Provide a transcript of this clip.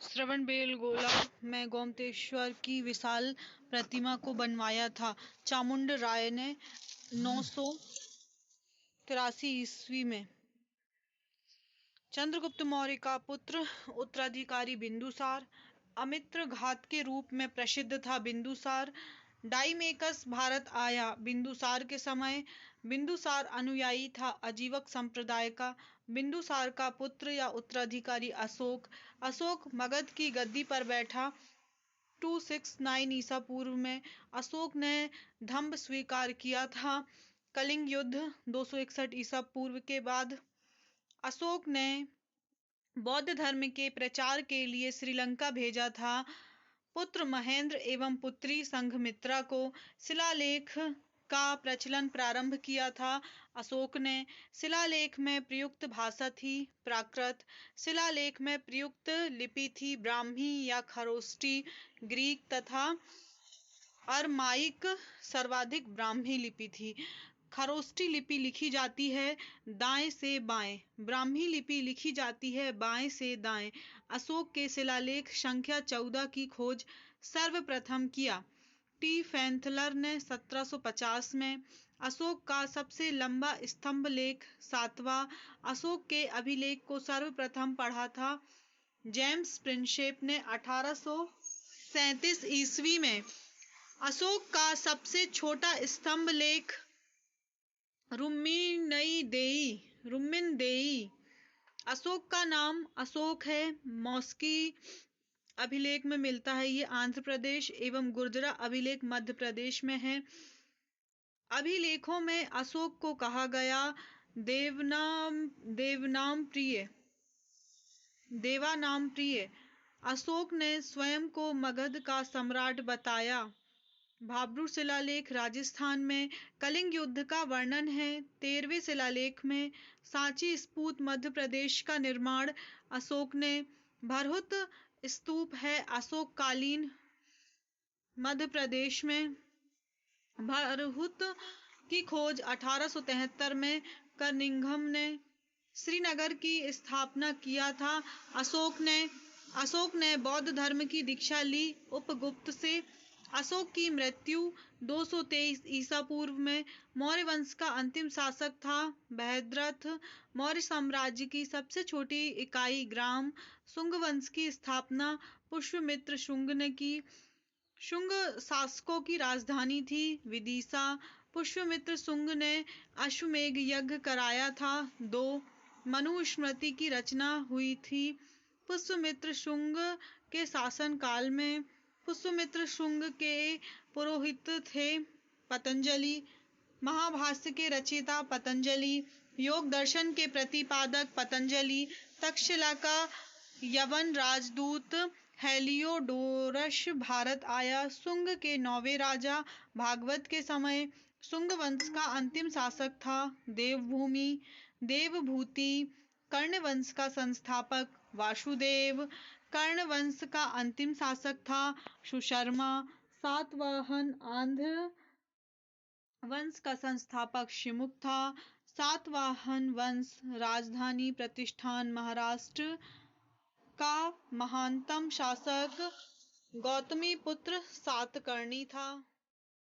श्रवणबेलगोला में गोमतेश्वर की विशाल प्रतिमा को बनवाया था। चामुंड राय ने 983 ईस्वी में चंद्रगुप्त मौर्य का पुत्र उत्तराधिकारी बिंदुसार अमित्र घात के रूप में प्रसिद्ध था। बिंदुसार डाइमेकस भारत आया। बिंदुसार के समय बिंदुसार अनुयायी था अजीवक संप्रदाय का। बिंदुसार का पुत्र या उत्तराधिकारी अशोक मगध की गद्दी पर बैठा। 269 ईसा पूर्व में अशोक ने धम्म स्वीकार किया था। कलिंग युद्ध 261 ईसा पूर्व के बाद अशोक ने बौद्ध धर्म के प्रचार के लिए श्रीलंका भेजा था। पुत्र महेंद्र एवं पुत्री संघमित्रा को शिलालेख का प्रचलन प्रारंभ किया था। अशोक ने शिलालेख में प्रयुक्त भाषा थी प्राकृत। शिलालेख में प्रयुक्त लिपि थी ब्राह्मी या खरोष्टी। ग्रीक तथा अरमाइक सर्वाधिक ब्राह्मी लिपि थी। खरोष्टी लिपि लिखी जाती है दाएं से बाएं। ब्राह्मी लिपि लिखी जाती है बाएं से दाएं। अशोक के शिलालेख संख्या 14 की खोज सर्वप्रथम किया टी फैंथलर ने 1750 में। अशोक का सबसे लंबा स्तंभ लेख 7वां अशोक के अभिलेख को सर्वप्रथम पढ़ा था जेम्स प्रिंसेप ने 1837 ईस्वी में। अशोक का सबसे छोटा स्तंभ लेख रुम्मिनदेई। अशोक का नाम अशोक है। मौस्की अभिलेख में मिलता है। ये आंध्र प्रदेश एवं गुर्जरा अभिलेख मध्य प्रदेश में है। अभिलेखों में अशोक को कहा गया देवानाम प्रिय। अशोक ने स्वयं को मगध का सम्राट बताया। भाब्रू शिलालेख राजस्थान में कलिंग युद्ध का वर्णन है। 13वें शिलालेख में सांची स्फूत मध्य प्रदेश का निर्माण अशोक ने। भरहुत स्तूप है अशोक कालीन मध्य प्रदेश में। भरहुत की खोज 1873 में कर्निघम ने श्रीनगर की स्थापना किया था। अशोक ने बौद्ध धर्म की दीक्षा ली उपगुप्त से। अशोक की मृत्यु 223 ईसा पूर्व में। मौर्य वंश का अंतिम शासक था बृहद्रथ। मौर्य साम्राज्य की सबसे छोटी इकाई ग्राम शुंग वंश की स्थापना पुष्यमित्र शुंग ने की। शुंग शासकों की राजधानी थी विदिशा। पुष्यमित्र शुंग ने अश्वमेध यज्ञ कराया था। 2 मनुस्मृति की रचना हुई थी पुष्यमित्र शुंग के शासन काल में। पुष्यमित्र शुंग के पुरोहित थे पतंजलि। महाभाष्य के रचयिता पतंजलि। योग दर्शन के प्रतिपादक पतंजलि। तक्षशिला का यवन राजदूत हेलियोडोरस भारत आया। शुंग के 9वें राजा भागवत के समय शुंग वंश का अंतिम शासक था देवभूति। कर्ण वंश का संस्थापक वासुदेव। कर्ण वंश का अंतिम शासक था सुशर्मा। सातवाहन आंध्र वंश का संस्थापक शिमुख था। सातवाहन वंश राजधानी प्रतिष्ठान महाराष्ट्र का महानतम शासक गौतमीपुत्र सातकर्णी था।